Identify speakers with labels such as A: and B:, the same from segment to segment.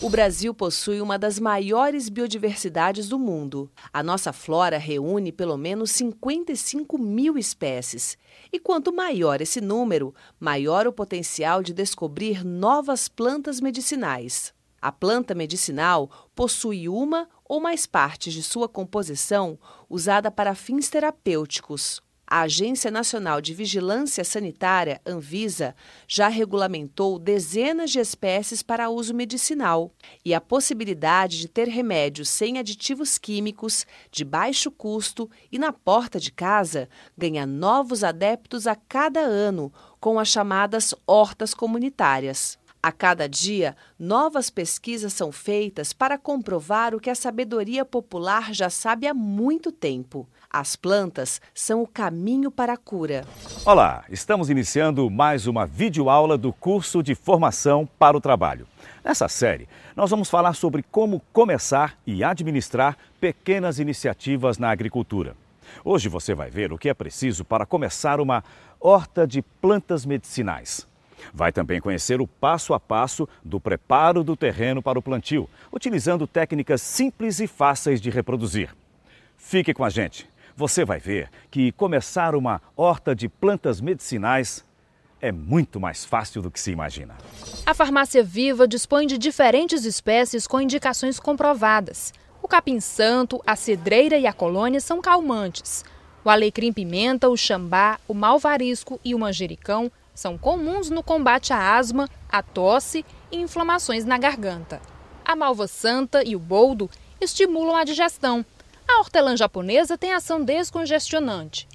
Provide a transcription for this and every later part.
A: O Brasil possui uma das maiores biodiversidades do mundo. A nossa flora reúne pelo menos 55 mil espécies. E quanto maior esse número, maior o potencial de descobrir novas plantas medicinais. A planta medicinal possui uma ou mais partes de sua composição usada para fins terapêuticos. A Agência Nacional de Vigilância Sanitária, Anvisa, já regulamentou dezenas de espécies para uso medicinal. E a possibilidade de ter remédios sem aditivos químicos, de baixo custo e na porta de casa ganha novos adeptos a cada ano, com as chamadas hortas comunitárias. A cada dia, novas pesquisas são feitas para comprovar o que a sabedoria popular já sabe há muito tempo. As plantas são o caminho para a cura.
B: Olá, estamos iniciando mais uma videoaula do curso de Formação para o Trabalho. Nessa série, nós vamos falar sobre como começar e administrar pequenas iniciativas na agricultura. Hoje você vai ver o que é preciso para começar uma horta de plantas medicinais. Vai também conhecer o passo a passo do preparo do terreno para o plantio, utilizando técnicas simples e fáceis de reproduzir. Fique com a gente. Você vai ver que começar uma horta de plantas medicinais é muito mais fácil do que se imagina.
C: A Farmácia Viva dispõe de diferentes espécies com indicações comprovadas. O capim-santo, a cedreira e a colônia são calmantes. O alecrim-pimenta, o xambá, o malvarisco e o manjericão são comuns no combate à asma, à tosse e inflamações na garganta. A malva-santa e o boldo estimulam a digestão. A hortelã japonesa tem ação descongestionante.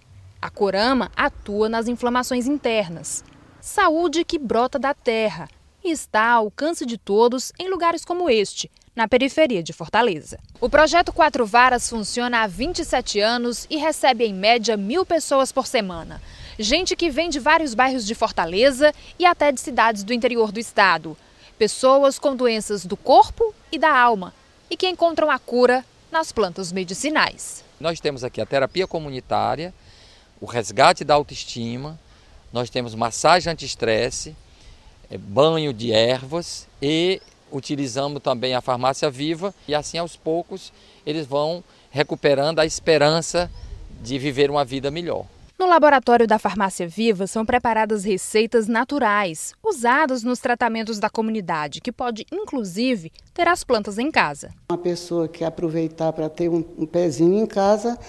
C: A corama atua nas inflamações internas. Saúde que brota da terra e está ao alcance de todos em lugares como este, na periferia de Fortaleza. O projeto Quatro Varas funciona há 27 anos e recebe em média 1.000 pessoas por semana. Gente que vem de vários bairros de Fortaleza e até de cidades do interior do estado. Pessoas com doenças do corpo e da alma e que encontram a cura nas plantas medicinais.
D: Nós temos aqui a terapia comunitária, o resgate da autoestima, nós temos massagem anti-estresse, banho de ervas e utilizamos também a farmácia viva e assim aos poucos eles vão recuperando a esperança de viver uma vida melhor.
C: No laboratório da Farmácia Viva são preparadas receitas naturais, usadas nos tratamentos da comunidade, que pode, inclusive, ter as plantas em casa.
E: Uma pessoa que aproveitar para ter um pezinho em casa,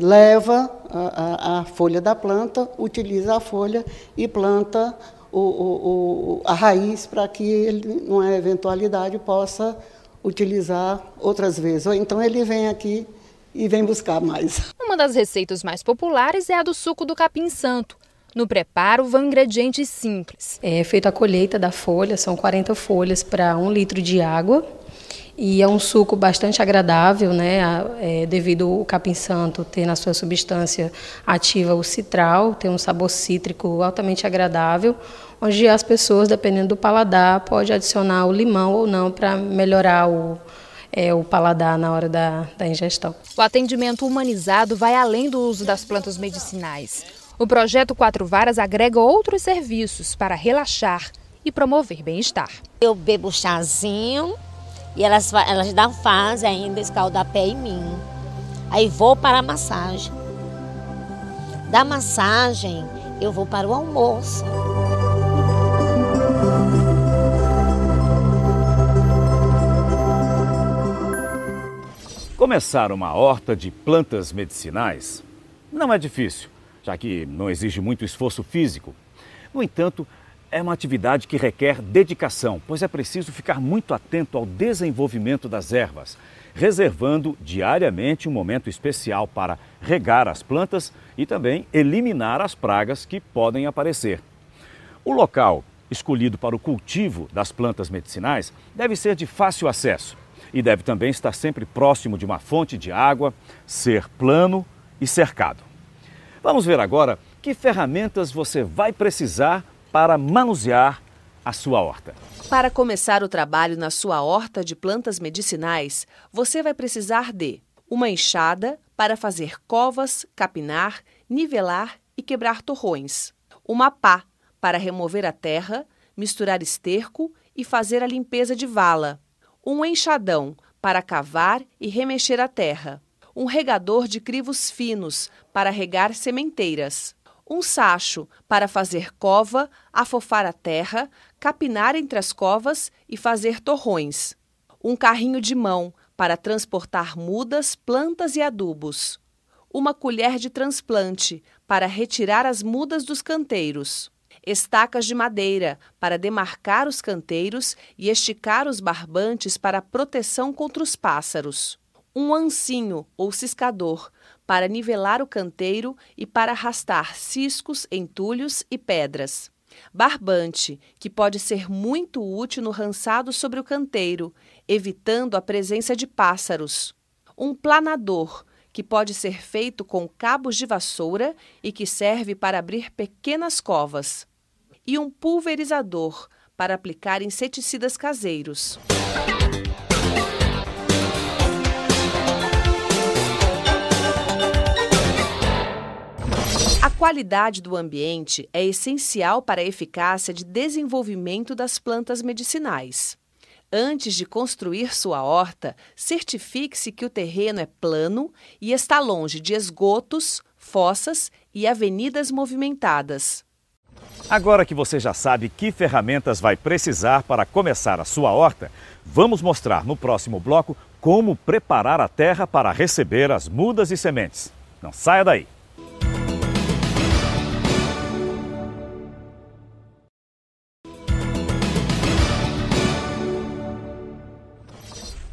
E: leva a folha da planta, utiliza a folha e planta a raiz para que ele, numa eventualidade, possa utilizar outras vezes. Ou então ele vem aqui e vem buscar mais.
C: Uma das receitas mais populares é a do suco do capim-santo. No preparo vão ingredientes simples.
F: É feita a colheita da folha, são 40 folhas para 1 litro de água. E é um suco bastante agradável, né? Devido ao capim-santo ter na sua substância ativa o citral, tem um sabor cítrico altamente agradável, onde as pessoas, dependendo do paladar, podem adicionar o limão ou não para melhorar o paladar na hora da ingestão.
C: O atendimento humanizado vai além do uso das plantas medicinais. O projeto Quatro Varas agrega outros serviços para relaxar e promover bem-estar.
G: Eu bebo chazinho e elas fazem ainda escaldapé em mim. Aí vou para a massagem. Da massagem eu vou para o almoço.
B: Começar uma horta de plantas medicinais não é difícil, já que não exige muito esforço físico. No entanto, é uma atividade que requer dedicação, pois é preciso ficar muito atento ao desenvolvimento das ervas, reservando diariamente um momento especial para regar as plantas e também eliminar as pragas que podem aparecer. O local escolhido para o cultivo das plantas medicinais deve ser de fácil acesso e deve também estar sempre próximo de uma fonte de água, ser plano e cercado. Vamos ver agora que ferramentas você vai precisar para manusear a sua horta.
A: Para começar o trabalho na sua horta de plantas medicinais, você vai precisar de uma enxada para fazer covas, capinar, nivelar e quebrar torrões, uma pá para remover a terra, misturar esterco e fazer a limpeza de vala, um enxadão para cavar e remexer a terra, um regador de crivos finos para regar sementeiras, um sacho para fazer cova, afofar a terra, capinar entre as covas e fazer torrões, um carrinho de mão para transportar mudas, plantas e adubos, uma colher de transplante para retirar as mudas dos canteiros, estacas de madeira para demarcar os canteiros e esticar os barbantes para proteção contra os pássaros, um ancinho ou ciscador para nivelar o canteiro e para arrastar ciscos, entulhos e pedras, barbante, que pode ser muito útil no rançado sobre o canteiro, evitando a presença de pássaros, um planador, que pode ser feito com cabos de vassoura e que serve para abrir pequenas covas, e um pulverizador para aplicar inseticidas caseiros. A qualidade do ambiente é essencial para a eficácia de desenvolvimento das plantas medicinais. Antes de construir sua horta, certifique-se que o terreno é plano e está longe de esgotos, fossas e avenidas movimentadas.
B: Agora que você já sabe que ferramentas vai precisar para começar a sua horta, vamos mostrar no próximo bloco como preparar a terra para receber as mudas e sementes. Não saia daí!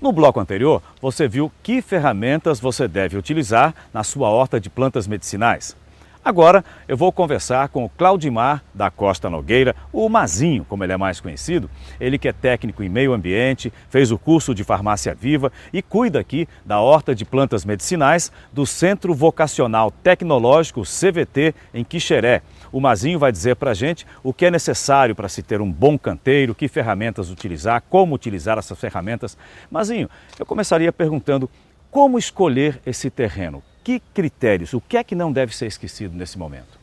B: No bloco anterior, você viu que ferramentas você deve utilizar na sua horta de plantas medicinais. Agora eu vou conversar com o Claudimar da Costa Nogueira, o Mazinho, como ele é mais conhecido. Ele que é técnico em meio ambiente, fez o curso de farmácia viva e cuida aqui da horta de plantas medicinais do Centro Vocacional Tecnológico CVT em Quixeré. O Mazinho vai dizer para a gente o que é necessário para se ter um bom canteiro, que ferramentas utilizar, como utilizar essas ferramentas. Mazinho, eu começaria perguntando como escolher esse terreno. Que critérios, o que é que não deve ser esquecido nesse momento?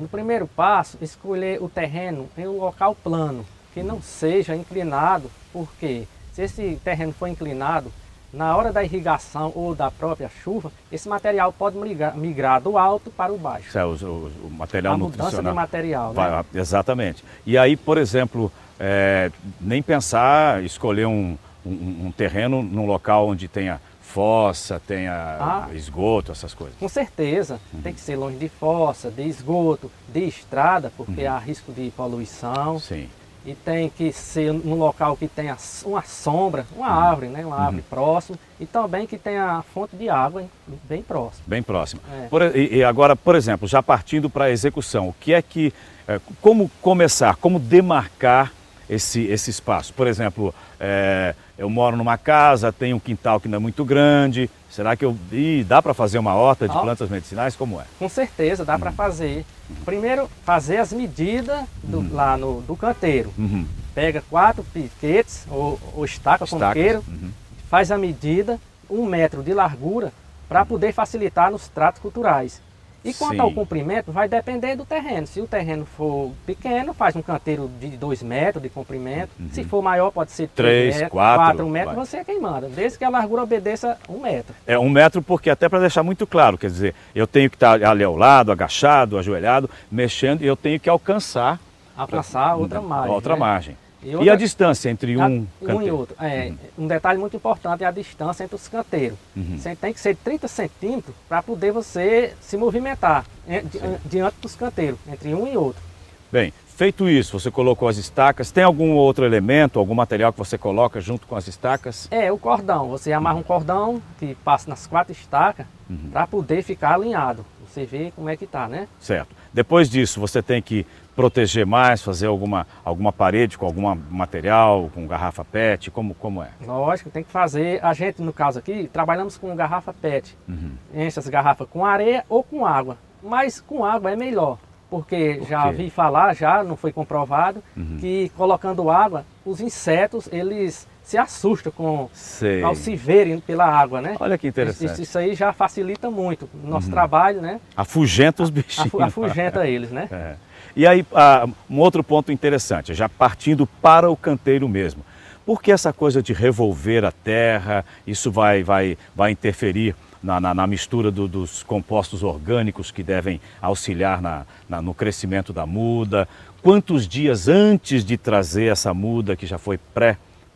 H: No primeiro passo, escolher o terreno em um local plano, que não seja inclinado, porque se esse terreno for inclinado, na hora da irrigação ou da própria chuva, esse material pode migrar do alto para o baixo.
B: Isso é o material
H: a
B: nutricional.
H: mudança de material, né?
B: Exatamente. E aí, por exemplo, nem pensar escolher um terreno num local onde tenha fossa, tenha esgoto, essas coisas.
H: Com certeza, tem que ser longe de fossa, de esgoto, de estrada, porque há risco de poluição.
B: Sim.
H: E tem que ser num local que tenha uma sombra, uma árvore, né? Uma árvore próxima, e também que tenha fonte de água bem próxima.
B: Bem próxima. E agora, por exemplo, já partindo para a execução, o que é que, como começar, como demarcar esse espaço? Por exemplo, eu moro numa casa, tenho um quintal que não é muito grande, será que dá para fazer uma horta de plantas medicinais? Como é?
H: Com certeza, dá para fazer. Primeiro, fazer as medidas lá do canteiro. Pega 4 piquetes ou estaca, como queira, faz a medida, 1 metro de largura, para poder facilitar nos tratos culturais. E quanto ao comprimento, vai depender do terreno. Se o terreno for pequeno, faz um canteiro de 2 metros de comprimento. Se for maior, pode ser 3 metros, 4 metros, você é quem manda. Desde que a largura obedeça 1 metro.
B: 1 metro, porque até para deixar muito claro, quer dizer, eu tenho que estar ali ao lado, agachado, ajoelhado, mexendo, e eu tenho que alcançar
H: outra margem.
B: Outra margem. E a distância entre um canteiro?
H: E outro. Um detalhe muito importante é a distância entre os canteiros. Você tem que ser 30 centímetros para poder você se movimentar diante dos canteiros, entre um e outro.
B: Bem, feito isso, você colocou as estacas, tem algum outro elemento, algum material que você coloca junto com as estacas?
H: O cordão. Você amarra um cordão que passa nas 4 estacas para poder ficar alinhado. Você vê como é que está, né?
B: Certo. Depois disso, você tem que proteger mais, fazer alguma parede com algum material, com garrafa PET, como é?
H: Lógico, tem que fazer. A gente, no caso aqui, trabalhamos com garrafa PET. Enche as garrafas com areia ou com água. Mas com água é melhor, porque já vi falar, já não foi comprovado, que colocando água, os insetos, eles se assustam ao se verem pela água, né?
B: Olha que interessante.
H: Isso aí já facilita muito o nosso trabalho, né?
B: Afugenta os bichinhos.
H: Afugenta eles, né?
B: E aí, um outro ponto interessante, já partindo para o canteiro mesmo. Por que essa coisa de revolver a terra, isso vai interferir na mistura dos compostos orgânicos que devem auxiliar no crescimento da muda? Quantos dias antes de trazer essa muda que já foi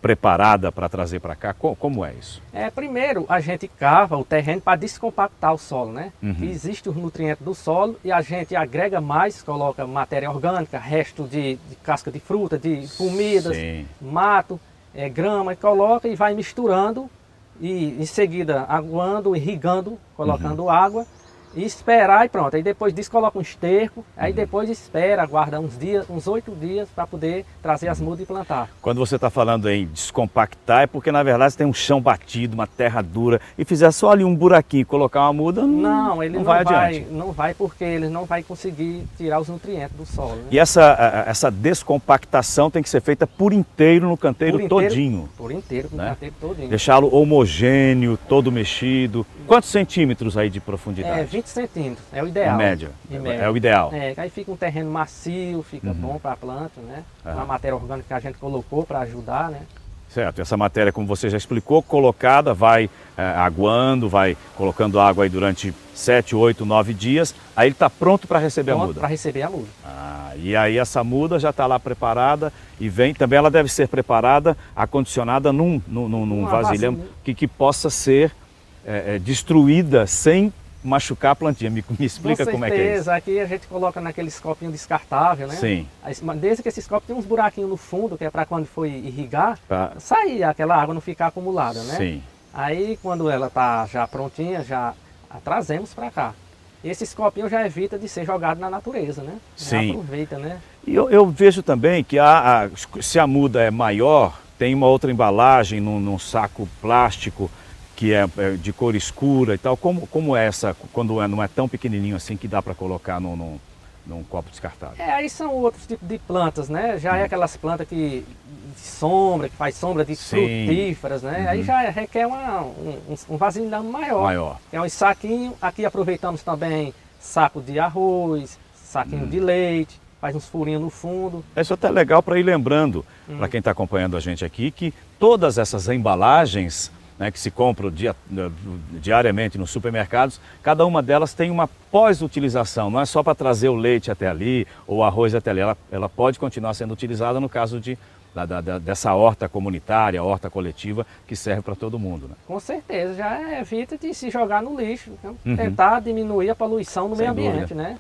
B: preparada para trazer para cá? Como é isso?
H: Primeiro a gente cava o terreno para descompactar o solo, né? Existe os nutrientes do solo e a gente agrega mais, coloca matéria orgânica, resto de casca de fruta, de comidas, mato, grama, e coloca e vai misturando e em seguida aguando, irrigando, colocando água. E esperar e pronto, aí depois disso coloca um esterco, aí depois espera, aguarda uns dias, uns 8 dias para poder trazer as mudas e plantar.
B: Quando você está falando em descompactar é porque na verdade você tem um chão batido, uma terra dura e fizer só ali um buraquinho e colocar uma muda,
H: ele não vai adiante. Não vai porque ele não vai conseguir tirar os nutrientes do solo. Né?
B: E essa descompactação tem que ser feita por inteiro no canteiro todinho.
H: Por inteiro, no canteiro todinho.
B: Deixá-lo homogêneo, todo mexido. Quantos centímetros aí de profundidade?
H: 20 centímetros, é o ideal.
B: Em média. É o ideal.
H: Aí fica um terreno macio, fica bom para a planta, né? Uma matéria orgânica que a gente colocou para ajudar, né?
B: Certo, essa matéria, como você já explicou, colocada, vai aguando, vai colocando água aí durante 7, 8, 9 dias, aí ele está pronto para receber a muda.
H: Para receber a muda.
B: E aí essa muda já está lá preparada e vem, também ela deve ser preparada, acondicionada num vasilhame que possa ser destruída sem machucar a plantinha. Me explica como é que é isso.
H: Aqui a gente coloca naqueles copinhos descartáveis, né?
B: Sim.
H: Desde que esses copos tem uns buraquinhos no fundo, que é para quando for irrigar, sair aquela água, não ficar acumulada, né?
B: Sim.
H: Aí quando ela está já prontinha, já a trazemos para cá. Esses copinhos já evita de ser jogado na natureza, né?
B: Sim.
H: Já aproveita, né?
B: E eu vejo também que se a muda é maior, tem uma outra embalagem num saco plástico que é de cor escura e tal. Como é essa, quando não é tão pequenininho assim que dá para colocar num copo descartável?
H: Aí são outros tipos de plantas, né? Já é aquelas plantas que faz sombra de frutíferas, né? Aí já requer um vasilhame maior. É um saquinho. Aqui aproveitamos também saco de arroz, saquinho de leite, faz uns furinhos no fundo.
B: Isso é até legal para ir lembrando, para quem está acompanhando a gente aqui, que todas essas embalagens, né, que se compram diariamente nos supermercados, cada uma delas tem uma pós-utilização, não é só para trazer o leite até ali ou o arroz até ali, ela pode continuar sendo utilizada no caso dessa horta comunitária, horta coletiva, que serve para todo mundo. Né?
H: Com certeza, já evita de se jogar no lixo, né? Tentar diminuir a poluição no meio ambiente, né?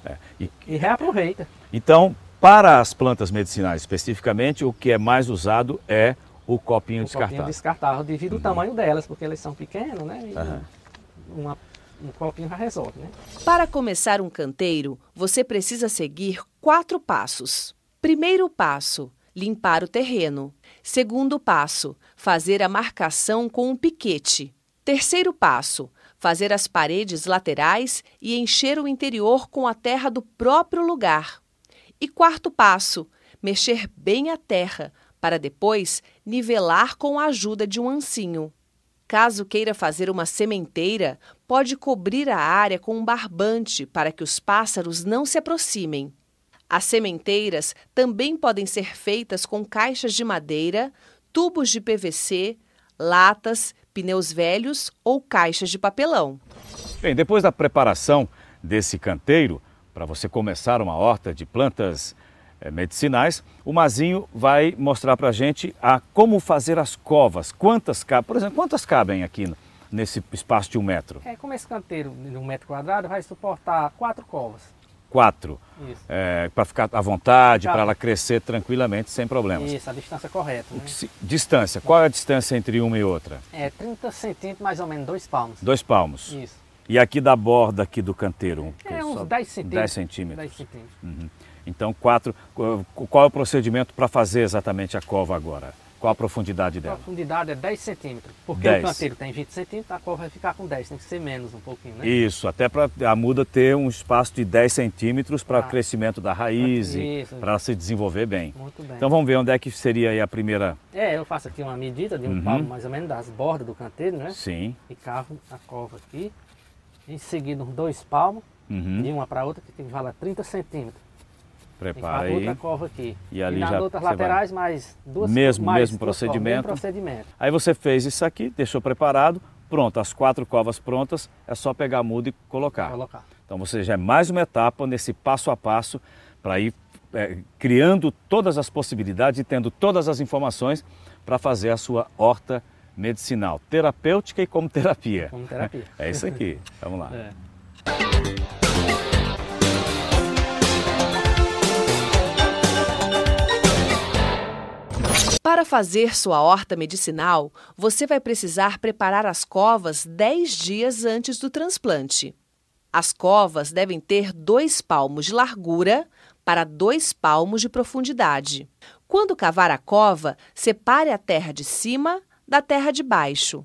H: E reaproveita.
B: Então, para as plantas medicinais especificamente, o que é mais usado é o copinho descartável.
H: Copinho descartável devido ao tamanho delas, porque elas são pequenas, né? E um copinho já resolve, né?
A: Para começar um canteiro, você precisa seguir 4 passos. Primeiro passo, limpar o terreno. Segundo passo, fazer a marcação com um piquete. Terceiro passo, fazer as paredes laterais e encher o interior com a terra do próprio lugar. E quarto passo, mexer bem a terra, para depois nivelar com a ajuda de um ancinho. Caso queira fazer uma sementeira, pode cobrir a área com um barbante para que os pássaros não se aproximem. As sementeiras também podem ser feitas com caixas de madeira, tubos de PVC, latas, pneus velhos ou caixas de papelão.
B: Bem, depois da preparação desse canteiro, para você começar uma horta de plantas medicinais, o Mazinho vai mostrar para a gente como fazer as covas. Quantas cabem, por exemplo, quantas cabem aqui nesse espaço de 1 metro?
H: Como esse canteiro de 1 metro quadrado vai suportar 4 covas.
B: 4?
H: Isso.
B: Para ficar à vontade, para ela crescer tranquilamente, sem problemas.
H: Isso, a distância correta. Né?
B: Distância, qual é a distância entre uma e outra?
H: 30 centímetros, mais ou menos, 2 palmos.
B: 2 palmos.
H: Isso.
B: E aqui da borda aqui do canteiro?
H: Uns 10 centímetros.
B: 10 centímetros.
H: 10 centímetros.
B: Então, 4. Qual é o procedimento para fazer exatamente a cova agora? Qual a profundidade dela?
H: A profundidade é 10 centímetros. Porque
B: 10.
H: o canteiro tem 20 centímetros, a cova vai ficar com 10. Tem que ser menos um pouquinho, né?
B: Isso, até para a muda ter um espaço de 10 centímetros para o crescimento da raiz e para ela se desenvolver bem.
H: Muito bem.
B: Então vamos ver onde é que seria aí a primeira...
H: Eu faço aqui uma medida de 1 palmo mais ou menos das bordas do canteiro, né?
B: Sim.
H: E cavo a cova aqui. Em seguida uns 2 palmos, de uma para outra, que tem que valer 30 centímetros.
B: Prepara
H: e
B: aí.
H: outra cova aqui.
B: E ali
H: nas
B: já
H: outras
B: você
H: laterais mais duas
B: mesmo
H: duas
B: procedimento.
H: covas, mesmo procedimento.
B: Aí você fez isso aqui, deixou preparado, pronto, as 4 covas prontas, é só pegar a muda e colocar. Então você já é mais uma etapa nesse passo a passo para ir criando todas as possibilidades e tendo todas as informações para fazer a sua horta medicinal, terapêutica e como terapia.
H: Como terapia.
B: É isso aqui, vamos lá.
A: Para fazer sua horta medicinal, você vai precisar preparar as covas 10 dias antes do transplante. As covas devem ter 2 palmos de largura para 2 palmos de profundidade. Quando cavar a cova, separe a terra de cima da terra de baixo.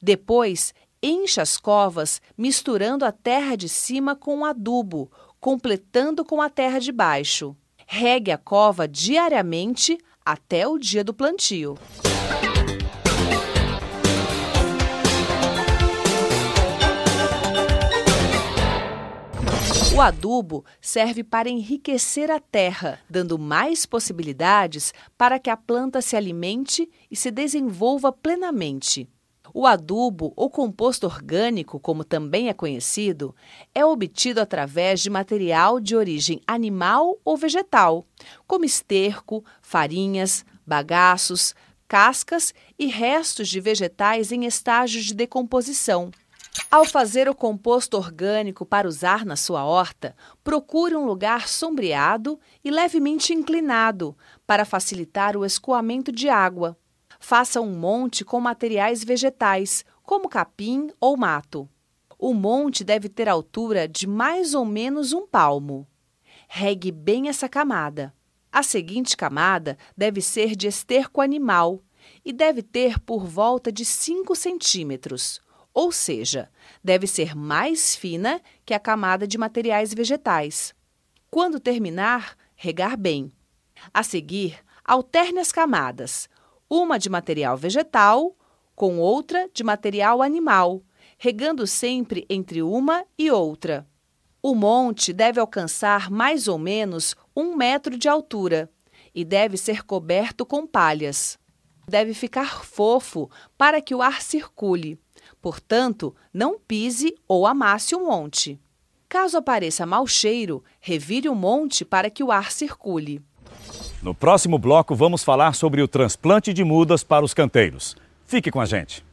A: Depois, encha as covas misturando a terra de cima com o adubo, completando com a terra de baixo. Regue a cova diariamente até o dia do plantio. O adubo serve para enriquecer a terra, dando mais possibilidades para que a planta se alimente e se desenvolva plenamente. O adubo, ou composto orgânico, como também é conhecido, é obtido através de material de origem animal ou vegetal, como esterco, farinhas, bagaços, cascas e restos de vegetais em estágios de decomposição. Ao fazer o composto orgânico para usar na sua horta, procure um lugar sombreado e levemente inclinado para facilitar o escoamento de água. Faça um monte com materiais vegetais, como capim ou mato. O monte deve ter altura de mais ou menos 1 palmo. Regue bem essa camada. A seguinte camada deve ser de esterco animal e deve ter por volta de 5 centímetros. Ou seja, deve ser mais fina que a camada de materiais vegetais. Quando terminar, regar bem. A seguir, alterne as camadas, uma de material vegetal com outra de material animal, regando sempre entre uma e outra. O monte deve alcançar mais ou menos 1 metro de altura e deve ser coberto com palhas. Deve ficar fofo para que o ar circule. Portanto, não pise ou amasse o monte. Caso apareça mau cheiro, revire o monte para que o ar circule.
B: No próximo bloco, vamos falar sobre o transplante de mudas para os canteiros. Fique com a gente.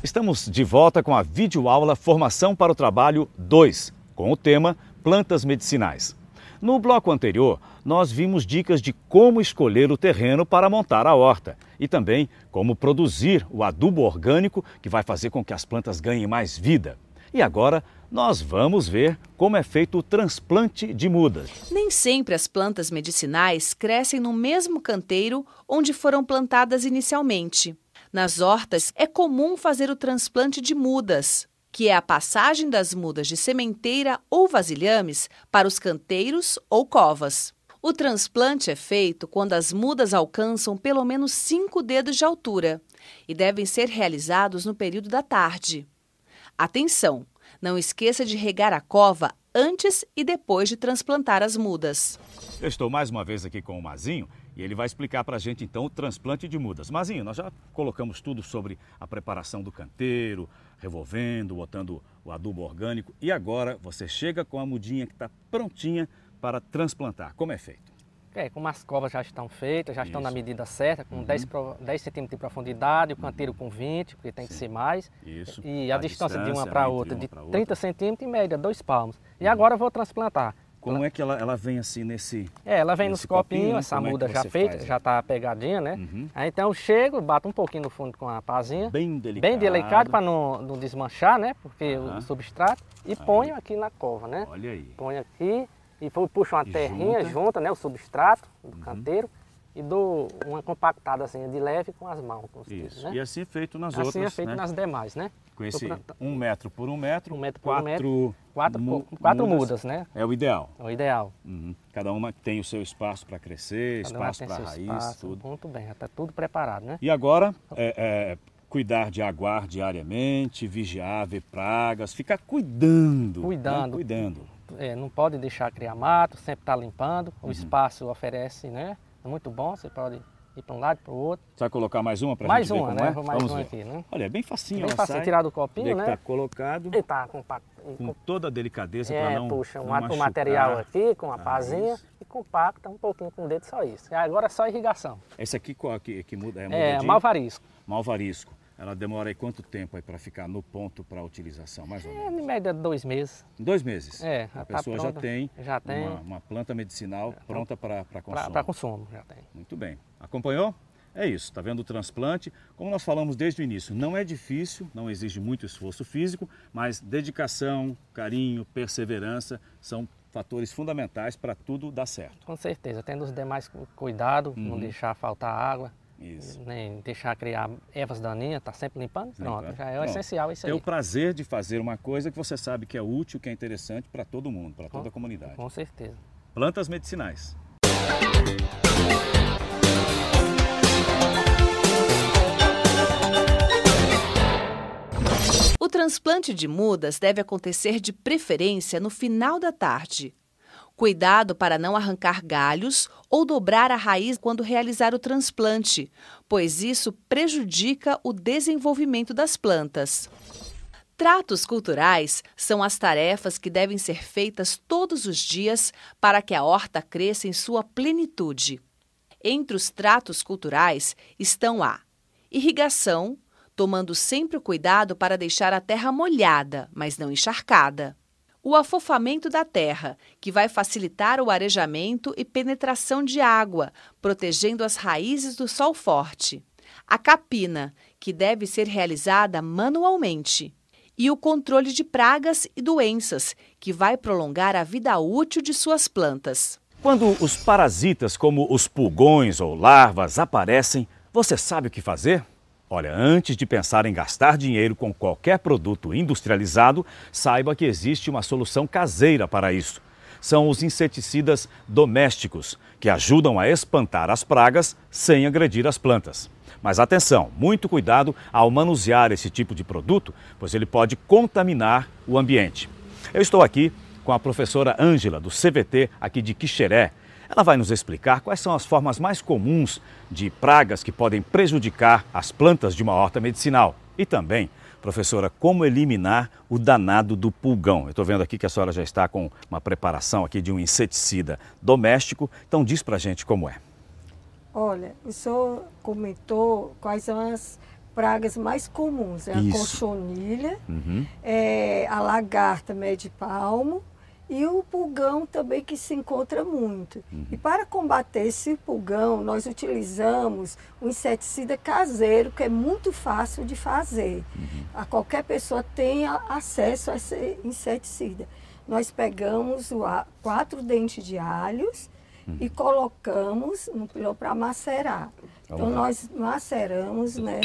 B: Estamos de volta com a videoaula Formação para o Trabalho 2, com o tema Plantas Medicinais. No bloco anterior, nós vimos dicas de como escolher o terreno para montar a horta e também como produzir o adubo orgânico que vai fazer com que as plantas ganhem mais vida. E agora nós vamos ver como é feito o transplante de mudas.
A: Nem sempre as plantas medicinais crescem no mesmo canteiro onde foram plantadas inicialmente. Nas hortas é comum fazer o transplante de mudas, que é a passagem das mudas de sementeira ou vasilhames para os canteiros ou covas. O transplante é feito quando as mudas alcançam pelo menos 5 dedos de altura e devem ser realizados no período da tarde. Atenção! Não esqueça de regar a cova antes e depois de transplantar as mudas.
B: Eu estou mais uma vez aqui com o Mazinho e ele vai explicar para a gente então o transplante de mudas. Mazinho, nós já colocamos tudo sobre a preparação do canteiro, revolvendo, botando o adubo orgânico e agora você chega com a mudinha que está prontinha para transplantar. Como é feito?
H: Como as covas já estão feitas, já estão na medida certa, com 10 centímetros de profundidade, o canteiro com 20, porque tem que ser mais.
B: Isso.
H: E a distância de uma para outra de 30 centímetros, em média, 2 palmos. E agora eu vou transplantar.
B: Como é que ela vem assim nesse...
H: Ela vem nos copinhos, essa muda já feita, já está pegadinha, né? Aí então eu chego, bato um pouquinho no fundo com a pazinha.
B: Bem delicado.
H: Bem delicado para não desmanchar, né? Porque o substrato. E ponho aqui na cova, né?
B: Olha aí.
H: Ponho aqui e puxo uma terrinha junta, né? O substrato do canteiro. E dou uma compactadazinha de leve com as mãos. Com os dedos, né?
B: E assim é feito nas outras,
H: assim é feito nas demais, né?
B: Com esse 1 metro por 1 metro,
H: 1 metro por 1 metro, 4
B: mudas,
H: mudas, né?
B: É o ideal.
H: É o ideal.
B: Cada uma tem o seu espaço para crescer, espaço para raiz, tudo.
H: Muito bem, já está tudo preparado, né?
B: E agora, cuidar de aguar diariamente, vigiar, ver pragas, ficar cuidando.
H: Cuidando.
B: Né? Cuidando.
H: Não pode deixar criar mato, sempre estar limpando. O espaço oferece, né? É muito bom, você pode ir para um lado, para o outro.
B: Você vai colocar mais uma para a
H: mais
B: gente ver
H: uma,
B: como
H: né?
B: é?
H: Mais
B: Vamos
H: uma
B: ver.
H: aqui, né?
B: Olha, é bem facinho.
H: Bem facinho tirar do copinho, né?
B: Está colocado.
H: E tá com
B: toda a delicadeza para não
H: puxa,
B: não
H: o
B: machucar.
H: material aqui com a pazinha
B: isso.
H: e compacta um pouquinho com o dedo, só isso. E agora é só irrigação.
B: Esse aqui que muda?
H: Malvarisco.
B: Malvarisco. Ela demora aí quanto tempo aí para ficar no ponto para utilização, mais ou menos?
H: Em média 2 meses.
B: 2 meses?
H: A
B: pessoa
H: tá
B: já tem uma planta medicinal pronta para consumo.
H: Para consumo, já tem.
B: Muito bem. Acompanhou? É isso, está vendo o transplante? Como nós falamos desde o início, não é difícil, não exige muito esforço físico, mas dedicação, carinho, perseverança são fatores fundamentais para tudo dar certo.
H: Com certeza, tendo os demais cuidado, não deixar faltar água.
B: Isso.
H: Nem deixar criar ervas daninhas, tá sempre limpando, pronto, já é o essencial isso aí.
B: É o prazer de fazer uma coisa que você sabe que é útil, que é interessante para todo mundo, para toda a comunidade.
H: Com certeza.
B: Plantas medicinais.
A: O transplante de mudas deve acontecer de preferência no final da tarde. Cuidado para não arrancar galhos ou dobrar a raiz quando realizar o transplante, pois isso prejudica o desenvolvimento das plantas. Tratos culturais são as tarefas que devem ser feitas todos os dias para que a horta cresça em sua plenitude. Entre os tratos culturais estão a irrigação, tomando sempre o cuidado para deixar a terra molhada, mas não encharcada. O afofamento da terra, que vai facilitar o arejamento e penetração de água, protegendo as raízes do sol forte. A capina, que deve ser realizada manualmente. E o controle de pragas e doenças, que vai prolongar a vida útil de suas plantas.
B: Quando os parasitas, como os pulgões ou larvas, aparecem, você sabe o que fazer? Olha, antes de pensar em gastar dinheiro com qualquer produto industrializado, saiba que existe uma solução caseira para isso. São os inseticidas domésticos, que ajudam a espantar as pragas sem agredir as plantas. Mas atenção, muito cuidado ao manusear esse tipo de produto, pois ele pode contaminar o ambiente. Eu estou aqui com a professora Ângela, do CVT, aqui de Quixeré. Ela vai nos explicar quais são as formas mais comuns de pragas que podem prejudicar as plantas de uma horta medicinal. E também, professora, como eliminar o danado do pulgão. Eu estou vendo aqui que a senhora já está com uma preparação aqui de um inseticida doméstico. Então diz pra gente como é.
I: Olha, o senhor comentou quais são as pragas mais comuns. É a cochonilha, a lagarta médio-palmo, e o pulgão também, que se encontra muito. E para combater esse pulgão, nós utilizamos um inseticida caseiro, que é muito fácil de fazer. A qualquer pessoa tem acesso a esse inseticida. Nós pegamos 4 dentes de alhos e colocamos no pilão para macerar. Então nós maceramos, né?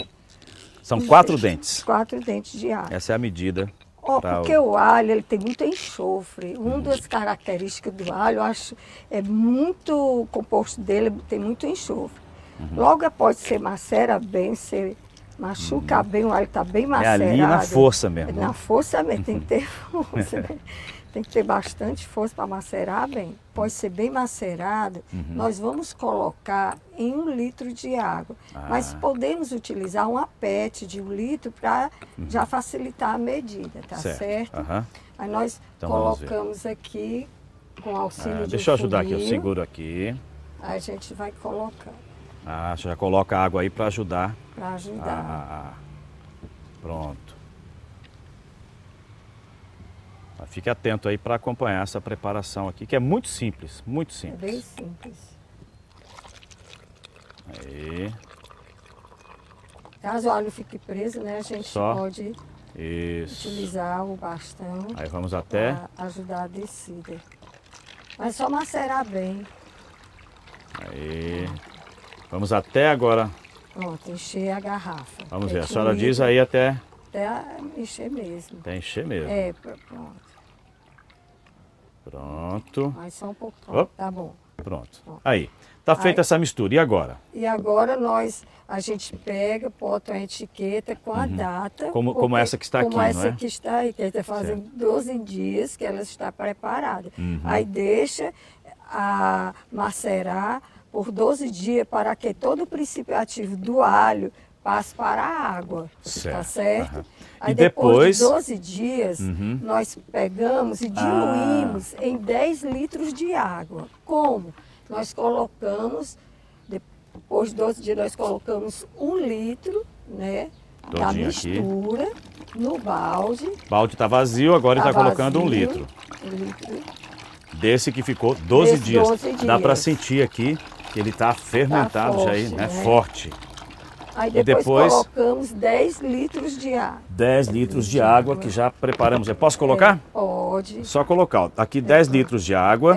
B: São 4 dentes.
I: 4 dentes de alho.
B: Essa é a medida.
I: Porque o alho ele tem muito enxofre. Uma das características do alho, eu acho, é muito, o composto dele tem muito enxofre. Logo após você macera bem, você machuca bem, o alho está bem macerado.
B: É ali na força mesmo.
I: Na força mesmo, tem que ter força. Né? Tem que ter bastante força para macerar bem. Pode ser bem macerado. Nós vamos colocar em 1 litro de água. Mas podemos utilizar uma PET de 1 litro para já facilitar a medida, tá certo? Aí nós então, colocamos aqui com auxílio de
B: deixa eu ajudar aqui, eu seguro aqui.
I: Aí a gente vai colocando.
B: Você já coloca a água aí para ajudar.
I: Para ajudar.
B: Pronto. Fique atento aí para acompanhar essa preparação aqui, que é muito simples, muito simples.
I: É bem simples.
B: Aí.
I: Caso o alho fique preso, né, a gente pode utilizar o bastão.
B: Aí vamos até
I: para ajudar a descida. Mas só macerar bem.
B: Aí. Vamos até agora.
I: Pronto, encher a garrafa.
B: Vamos ver, a senhora diz aí até...
I: Até encher mesmo.
B: Até encher mesmo.
I: Pronto.
B: Pronto.
I: Mais só um pouco. Pronto, tá bom.
B: Pronto. Aí, tá feita essa mistura. E agora?
I: E agora a gente pega, bota uma etiqueta com a data.
B: Como essa que está aqui, não é?
I: Como essa que está aí, que está fazendo 12 dias que ela está preparada. Aí deixa macerar por 12 dias para que todo o princípio ativo do alho passe para a água, tá certo? Aí
B: e depois
I: de 12 dias, nós pegamos e diluímos em 10 litros de água. Como? Nós colocamos, depois de 12 dias, nós colocamos 1 litro, né, da mistura aqui no balde.
B: O balde está vazio, agora ele está colocando 1 litro.
I: 1 litro.
B: Desse que ficou 12 dias. Dá para sentir aqui que ele está fermentado já aí, né? Forte.
I: Aí depois colocamos 10 litros de água.
B: 10 litros de água que já preparamos. Eu posso colocar?
I: Pode.
B: Só colocar. Aqui 10 litros de água.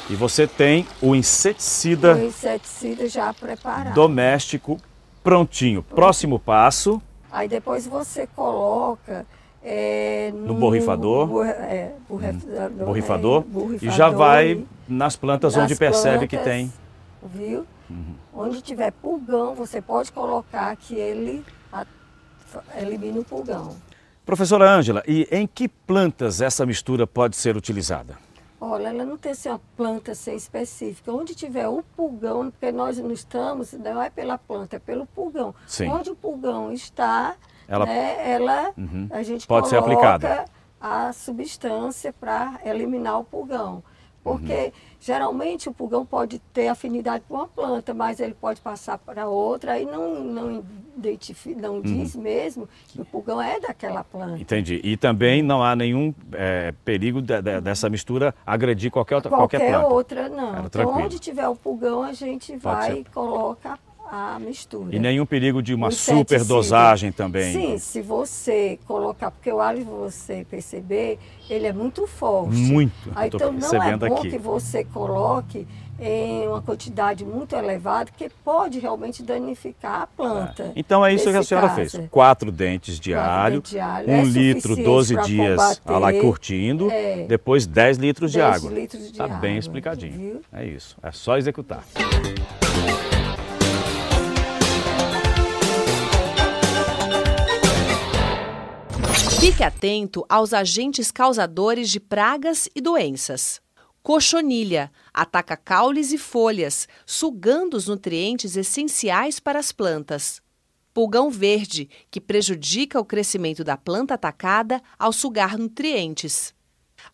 B: E você tem o inseticida.
I: O inseticida já preparado.
B: Doméstico prontinho. Próximo passo.
I: Aí depois você coloca
B: no borrifador. Borrifador. E já vai nas plantas onde percebe que tem.
I: Viu? Onde tiver pulgão, você pode colocar que ele elimina o pulgão.
B: Professora Ângela, e em que plantas essa mistura pode ser utilizada?
I: Olha, ela não tem assim, uma planta específica. Onde tiver o pulgão, porque nós não estamos, não é pela planta, é pelo pulgão.
B: Sim.
I: Onde o pulgão está, a gente
B: pode ser aplicada
I: a substância para eliminar o pulgão. Porque geralmente o pulgão pode ter afinidade com uma planta, mas ele pode passar para outra e não diz mesmo que o pulgão é daquela planta.
B: Entendi. E também não há nenhum perigo dessa mistura agredir qualquer planta.
I: Qualquer outra, não. Então, onde tiver o pulgão, a gente vai e coloca a mistura.
B: E nenhum perigo de uma superdosagem também?
I: Sim, se você colocar, porque o alho, você perceber, ele é muito forte.
B: Muito.
I: Então não é bom que você coloque em uma quantidade muito elevada, que pode realmente danificar a planta.
B: Então é isso que a senhora fez. 4 dentes de alho, 1 litro, 12 dias lá curtindo, depois 10 litros de água. Está bem explicadinho. Viu? É isso, é só executar.
A: Fique atento aos agentes causadores de pragas e doenças. Cochonilha ataca caules e folhas, sugando os nutrientes essenciais para as plantas. Pulgão verde, que prejudica o crescimento da planta atacada ao sugar nutrientes.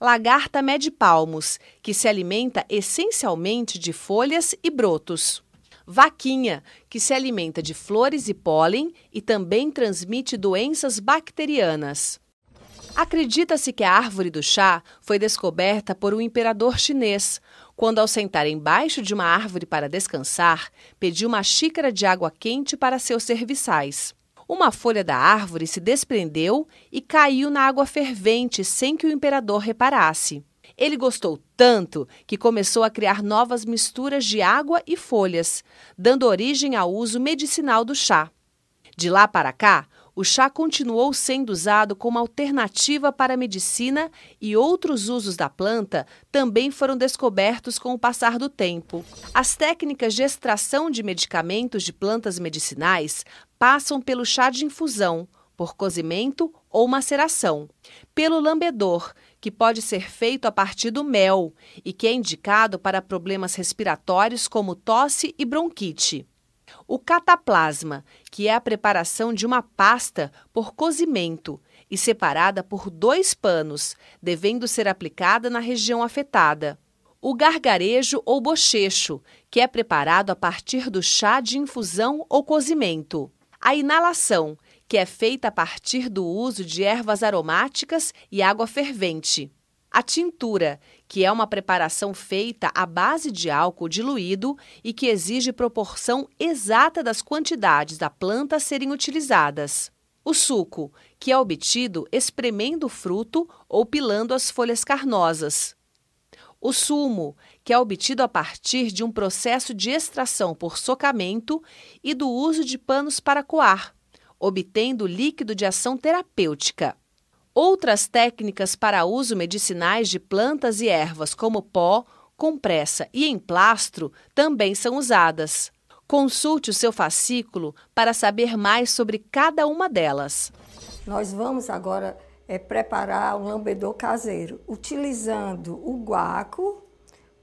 A: Lagarta mede-palmos, que se alimenta essencialmente de folhas e brotos. Vaquinha, que se alimenta de flores e pólen e também transmite doenças bacterianas. Acredita-se que a árvore do chá foi descoberta por um imperador chinês, quando, ao sentar embaixo de uma árvore para descansar, pediu uma xícara de água quente para seus serviçais. Uma folha da árvore se desprendeu e caiu na água fervente sem que o imperador reparasse. Ele gostou tanto que começou a criar novas misturas de água e folhas, dando origem ao uso medicinal do chá. De lá para cá, o chá continuou sendo usado como alternativa para a medicina e outros usos da planta também foram descobertos com o passar do tempo. As técnicas de extração de medicamentos de plantas medicinais passam pelo chá de infusão, por cozimento ou maceração, pelo lambedor, que pode ser feito a partir do mel e que é indicado para problemas respiratórios como tosse e bronquite. O cataplasma, que é a preparação de uma pasta por cozimento e separada por 2 panos, devendo ser aplicada na região afetada. O gargarejo ou bochecho, que é preparado a partir do chá de infusão ou cozimento. A inalação, que é feita a partir do uso de ervas aromáticas e água fervente. A tintura, que é uma preparação feita à base de álcool diluído e que exige proporção exata das quantidades da planta a serem utilizadas. O suco, que é obtido espremendo o fruto ou pilando as folhas carnosas. O sumo, que é obtido a partir de um processo de extração por socamento e do uso de panos para coar, obtendo líquido de ação terapêutica. Outras técnicas para uso medicinais de plantas e ervas como pó, compressa e emplastro também são usadas. Consulte o seu fascículo para saber mais sobre cada uma delas.
I: Nós vamos agora preparar um lambedor caseiro, utilizando o guaco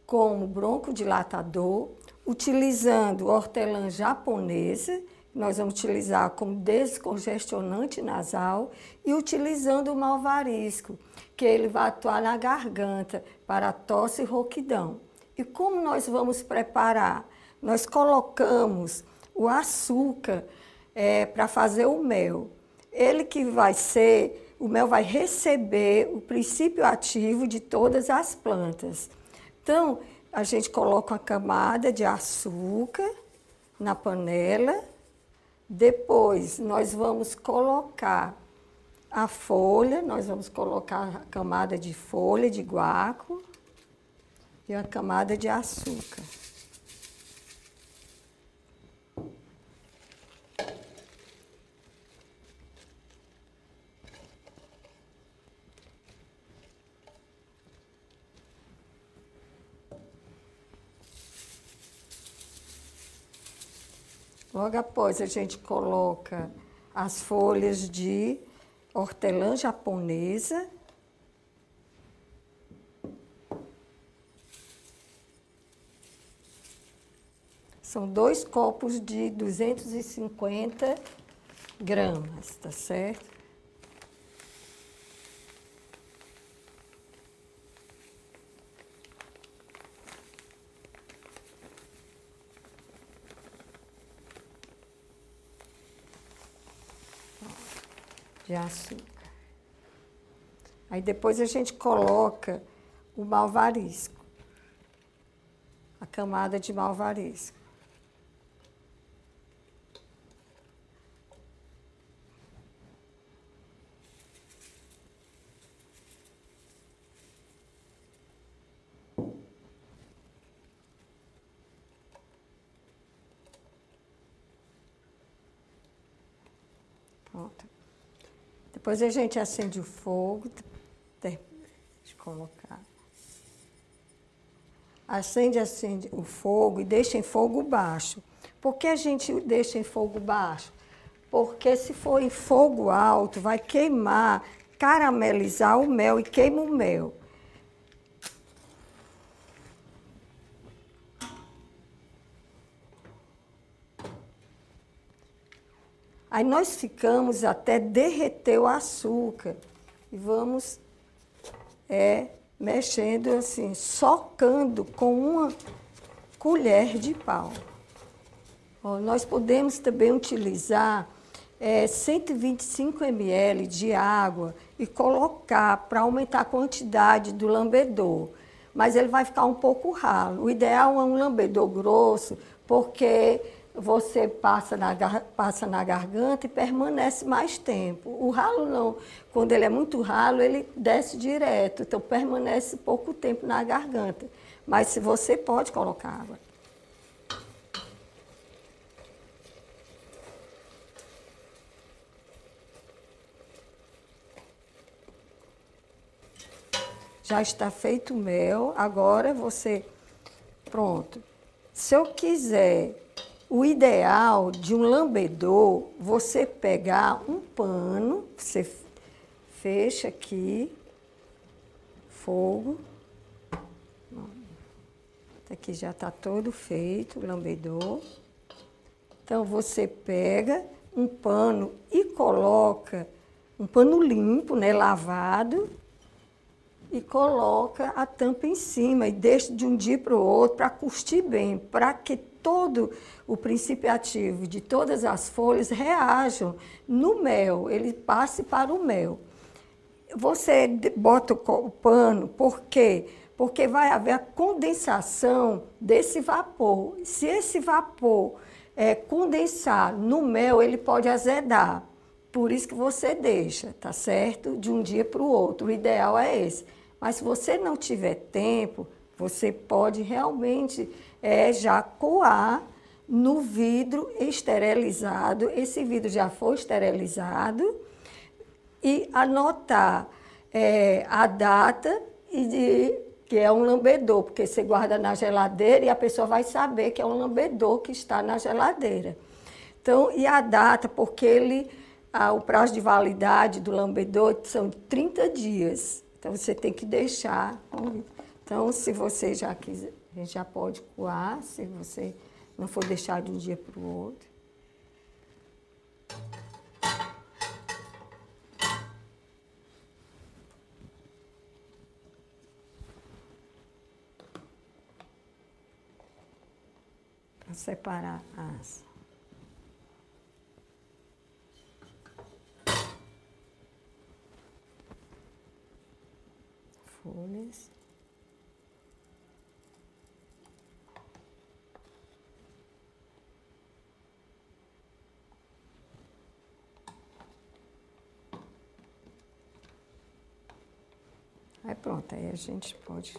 I: como broncodilatador, utilizando hortelã japonesa, nós vamos utilizar como descongestionante nasal, e utilizando o malvarisco, que ele vai atuar na garganta para tosse e rouquidão. E como nós vamos preparar? Nós colocamos o açúcar para fazer o mel. Ele que vai ser, o mel vai receber o princípio ativo de todas as plantas. Então, a gente coloca uma camada de açúcar na panela. Depois, nós vamos colocar a folha, nós vamos colocar a camada de folha de guaco e a camada de açúcar. Logo após, a gente coloca as folhas de hortelã japonesa. São 2 copos de 250 gramas, tá certo? De açúcar. Aí depois a gente coloca o malvarisco, a camada de malvarisco. Pronto. Depois a gente acende o fogo, deixa eu colocar. Acende o fogo e deixa em fogo baixo. Por que a gente deixa em fogo baixo? Porque se for em fogo alto, vai queimar, caramelizar o mel e queima o mel. Aí nós ficamos até derreter o açúcar e vamos mexendo assim, socando com uma colher de pau. Ó, nós podemos também utilizar 125 ml de água e colocar para aumentar a quantidade do lambedor, mas ele vai ficar um pouco ralo. O ideal é um lambedor grosso, porque você passa na garganta e permanece mais tempo. O ralo não. Quando ele é muito ralo, ele desce direto, então permanece pouco tempo na garganta. Mas se você pode colocar água. Já está feito o mel, agora você... Pronto. Se eu quiser... O ideal de um lambedor, você pegar um pano, você fecha aqui, fogo. Aqui já está todo feito o lambedor. Então, você pega um pano e coloca, um pano limpo, né, lavado, e coloca a tampa em cima e deixa de um dia para o outro para curtir bem, para que todo o princípio ativo de todas as folhas reajam no mel, ele passe para o mel. Você bota o pano, por quê? Porque vai haver a condensação desse vapor. Se esse vapor condensar no mel, ele pode azedar. Por isso que você deixa, tá certo? De um dia para o outro. O ideal é esse. Mas se você não tiver tempo, você pode realmente já coar no vidro esterilizado. Esse vidro já foi esterilizado. E anotar a data e que é um lambedor, porque você guarda na geladeira e a pessoa vai saber que é um lambedor que está na geladeira. Então, e a data, porque o prazo de validade do lambedor são 30 dias. Então, você tem que deixar. Então, se você já quiser, a gente já pode coar, se você não for deixar de um dia para o outro. Para separar as folhas. Aí pronto, aí a gente pode...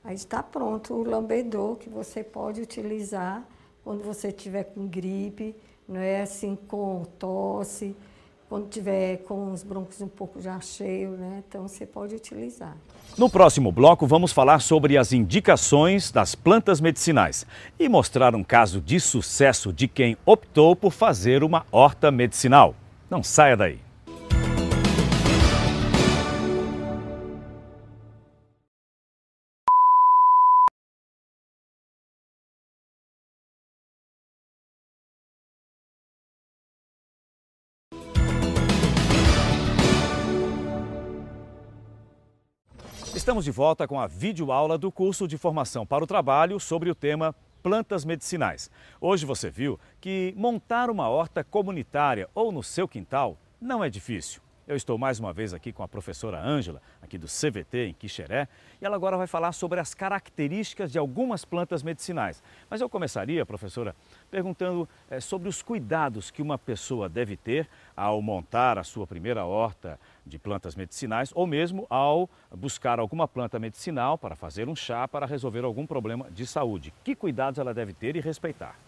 I: Aí está pronto o lambedor que você pode utilizar quando você estiver com gripe, não é assim, com tosse, quando tiver com os brônquios um pouco já cheios, né? Então você pode utilizar.
B: No próximo bloco vamos falar sobre as indicações das plantas medicinais e mostrar um caso de sucesso de quem optou por fazer uma horta medicinal. Não saia daí. Estamos de volta com a videoaula do curso de formação para o trabalho sobre o tema plantas medicinais. Hoje você viu que montar uma horta comunitária ou no seu quintal não é difícil. Eu estou mais uma vez aqui com a professora Ângela, aqui do CVT em Quixeré, e ela agora vai falar sobre as características de algumas plantas medicinais. Mas eu começaria, professora, perguntando sobre os cuidados que uma pessoa deve ter ao montar a sua primeira horta de plantas medicinais ou mesmo ao buscar alguma planta medicinal para fazer um chá para resolver algum problema de saúde. Que cuidados ela deve ter e respeitar?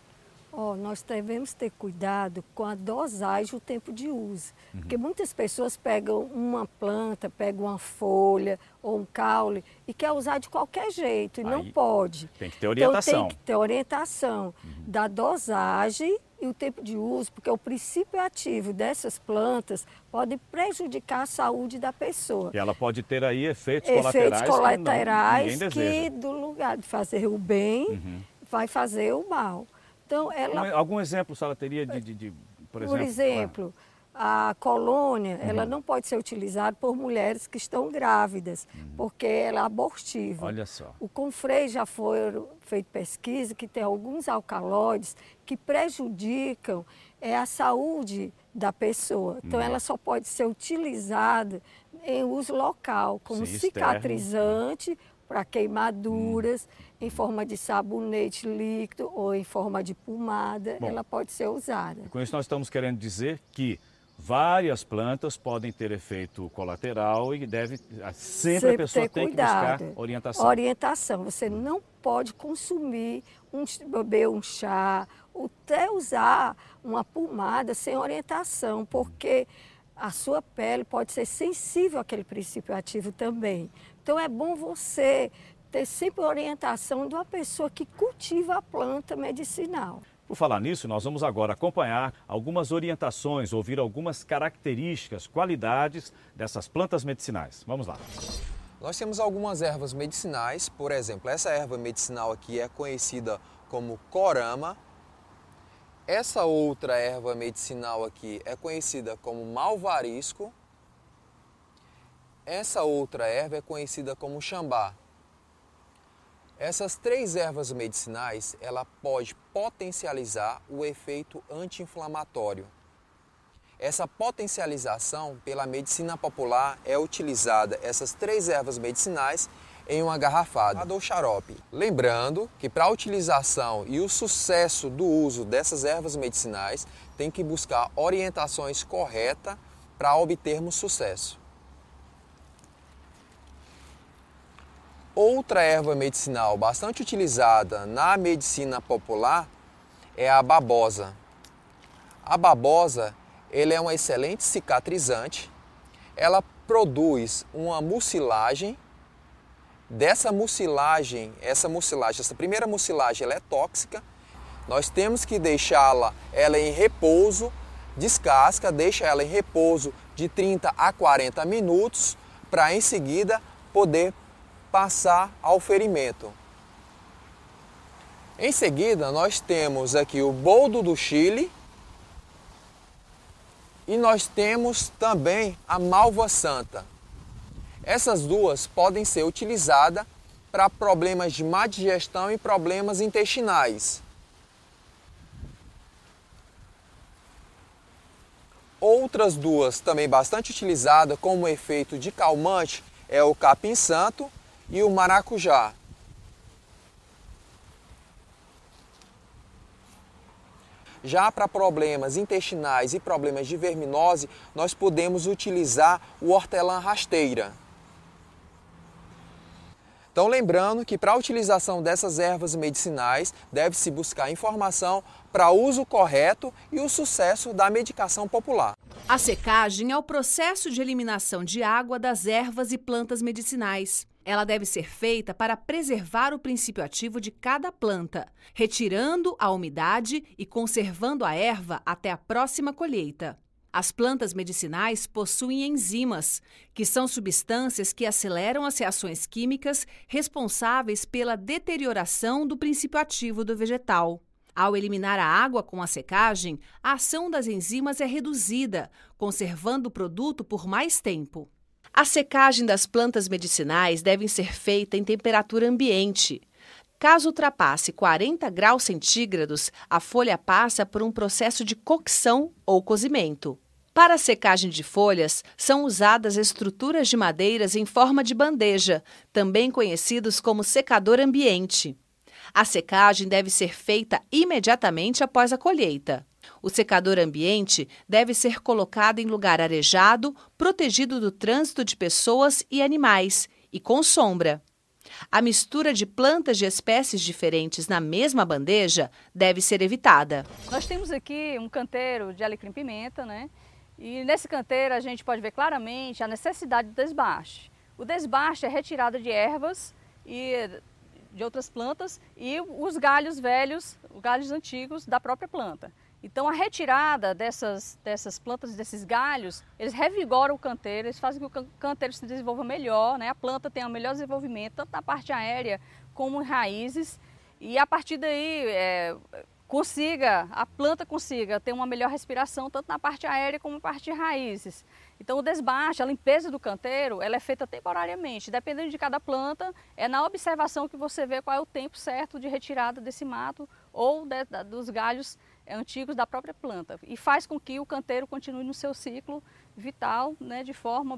I: Nós devemos ter cuidado com a dosagem, o tempo de uso. Porque muitas pessoas pegam uma planta, pegam uma folha ou um caule e quer usar de qualquer jeito e não pode.
B: Tem que ter orientação.
I: Então tem que ter orientação da dosagem e o tempo de uso, porque o princípio ativo dessas plantas pode prejudicar a saúde da pessoa.
B: E ela pode ter aí efeitos
I: colaterais que do lugar de fazer o bem, vai fazer o mal. Então,
B: algum exemplo a senhora teria por exemplo,
I: a colônia, ela não pode ser utilizada por mulheres que estão grávidas, porque ela é abortiva.
B: Olha só.
I: O Confrei já foi feito pesquisa que tem alguns alcaloides que prejudicam a saúde da pessoa. Então, ela só pode ser utilizada em uso local, como cicatrizante, para queimaduras, em forma de sabonete líquido ou em forma de pomada, ela pode ser usada.
B: Com isso nós estamos querendo dizer que várias plantas podem ter efeito colateral e sempre a pessoa tem que buscar orientação.
I: Orientação, você não pode consumir, beber um chá, ou até usar uma pomada sem orientação, porque a sua pele pode ser sensível àquele princípio ativo também. Então é bom você ter sempre a orientação de uma pessoa que cultiva a planta medicinal.
B: Por falar nisso, nós vamos agora acompanhar algumas orientações, ouvir algumas características, qualidades dessas plantas medicinais. Vamos lá.
J: Nós temos algumas ervas medicinais, por exemplo, essa erva medicinal aqui é conhecida como corama. Essa outra erva medicinal aqui é conhecida como malvarisco. Essa outra erva é conhecida como xambá. Essas três ervas medicinais, ela pode potencializar o efeito anti-inflamatório. Essa potencialização pela medicina popular é utilizada essas três ervas medicinais em uma garrafada ou xarope. Lembrando que para a utilização e o sucesso do uso dessas ervas medicinais, tem que buscar orientações corretas para obtermos sucesso. Outra erva medicinal bastante utilizada na medicina popular é a babosa. A babosa, ela é uma excelente cicatrizante, ela produz uma mucilagem dessa mucilagem, essa primeira mucilagem, ela é tóxica. Nós temos que deixá-la em repouso, descasca, deixa ela em repouso de 30 a 40 minutos para em seguida poder passar ao ferimento. Em seguida, nós temos aqui o boldo do Chile e nós temos também a malva santa. Essas duas podem ser utilizadas para problemas de má digestão e problemas intestinais. Outras duas também bastante utilizadas como efeito de calmante é o capim-santo e o maracujá. Já para problemas intestinais e problemas de verminose, nós podemos utilizar o hortelã-rasteira. Então, lembrando que para a utilização dessas ervas medicinais, deve-se buscar informação para uso correto e o sucesso da medicação popular.
A: A secagem é o processo de eliminação de água das ervas e plantas medicinais. Ela deve ser feita para preservar o princípio ativo de cada planta, retirando a umidade e conservando a erva até a próxima colheita. As plantas medicinais possuem enzimas, que são substâncias que aceleram as reações químicas responsáveis pela deterioração do princípio ativo do vegetal. Ao eliminar a água com a secagem, a ação das enzimas é reduzida, conservando o produto por mais tempo. A secagem das plantas medicinais deve ser feita em temperatura ambiente. Caso ultrapasse 40 graus centígrados, a folha passa por um processo de cocção ou cozimento. Para a secagem de folhas, são usadas estruturas de madeiras em forma de bandeja, também conhecidos como secador ambiente. A secagem deve ser feita imediatamente após a colheita. O secador ambiente deve ser colocado em lugar arejado, protegido do trânsito de pessoas e animais e com sombra. A mistura de plantas de espécies diferentes na mesma bandeja deve ser evitada.
K: Nós temos aqui um canteiro de alecrim-pimenta, né? E nesse canteiro a gente pode ver claramente a necessidade do desbaste. O desbaste é retirada de ervas e de outras plantas e os galhos velhos, os galhos antigos da própria planta. Então a retirada dessas plantas, desses galhos, eles revigoram o canteiro, eles fazem que o canteiro se desenvolva melhor, né? A planta tenha um melhor desenvolvimento, tanto na parte aérea como em raízes, e a partir daí a planta consiga ter uma melhor respiração, tanto na parte aérea como na parte de raízes. Então o desbaste, a limpeza do canteiro, ela é feita temporariamente, dependendo de cada planta, é na observação que você vê qual é o tempo certo de retirada desse mato ou dos galhos antigos da própria planta, e faz com que o canteiro continue no seu ciclo vital, né, de forma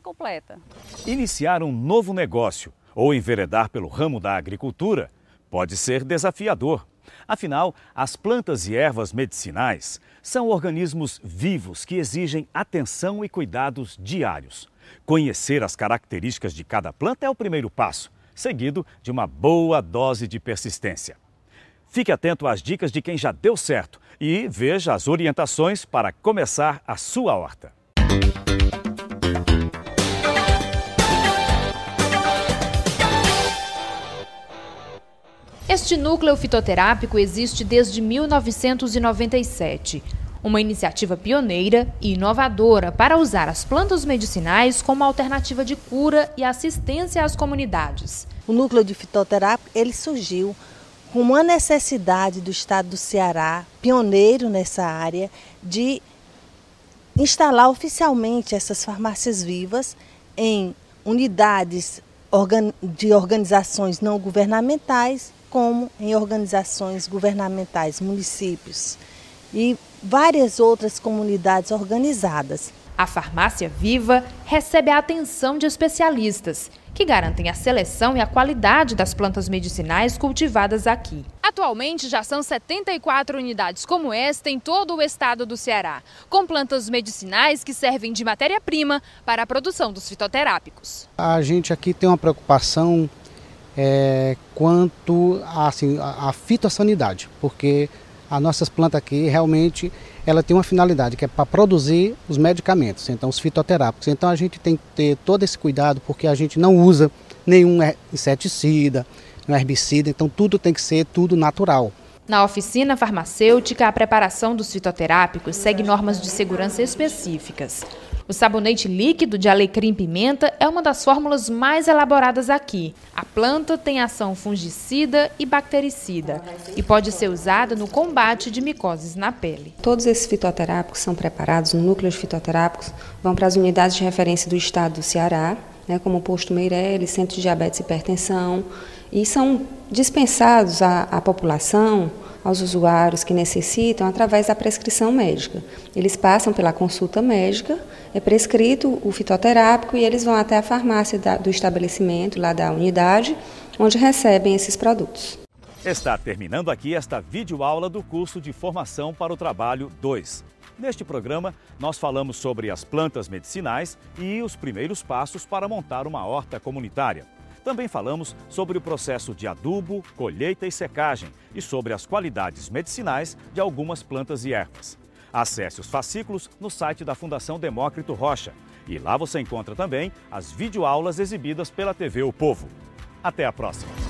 K: completa.
B: Iniciar um novo negócio ou enveredar pelo ramo da agricultura pode ser desafiador. Afinal, as plantas e ervas medicinais são organismos vivos que exigem atenção e cuidados diários. Conhecer as características de cada planta é o primeiro passo, seguido de uma boa dose de persistência. Fique atento às dicas de quem já deu certo e veja as orientações para começar a sua horta.
C: Este núcleo fitoterápico existe desde 1997, uma iniciativa pioneira e inovadora para usar as plantas medicinais como alternativa de cura e assistência às comunidades.
L: O núcleo de fitoterápico ele surgiu com uma necessidade do estado do Ceará, pioneiro nessa área, de instalar oficialmente essas farmácias vivas em unidades de organizações não governamentais, como em organizações governamentais, municípios e várias outras comunidades organizadas.
C: A farmácia viva recebe a atenção de especialistas, que garantem a seleção e a qualidade das plantas medicinais cultivadas aqui. Atualmente já são 74 unidades como esta em todo o estado do Ceará, com plantas medicinais que servem de matéria-prima para a produção dos fitoterápicos.
M: A gente aqui tem uma preocupação quanto à fitossanidade, porque As nossas plantas aqui, realmente, ela tem uma finalidade, que é para produzir os medicamentos, então os fitoterápicos. Então a gente tem que ter todo esse cuidado, porque a gente não usa nenhum inseticida, um herbicida, então tudo tem que ser tudo natural.
C: Na oficina farmacêutica, a preparação dos fitoterápicos segue normas de segurança específicas. O sabonete líquido de alecrim-pimenta é uma das fórmulas mais elaboradas aqui. A planta tem ação fungicida e bactericida e pode ser usada no combate de micoses na pele.
N: Todos esses fitoterápicos são preparados no núcleo de fitoterápicos, vão para as unidades de referência do estado do Ceará, como o posto Meireles, Centro de Diabetes e Hipertensão, e são dispensados à população, aos usuários que necessitam, através da prescrição médica. Eles passam pela consulta médica, é prescrito o fitoterápico e eles vão até a farmácia do estabelecimento, lá da unidade, onde recebem esses produtos.
B: Está terminando aqui esta videoaula do curso de Formação para o Trabalho 2. Neste programa, nós falamos sobre as plantas medicinais e os primeiros passos para montar uma horta comunitária. Também falamos sobre o processo de adubo, colheita e secagem e sobre as qualidades medicinais de algumas plantas e ervas. Acesse os fascículos no site da Fundação Demócrito Rocha e lá você encontra também as videoaulas exibidas pela TV O Povo. Até a próxima!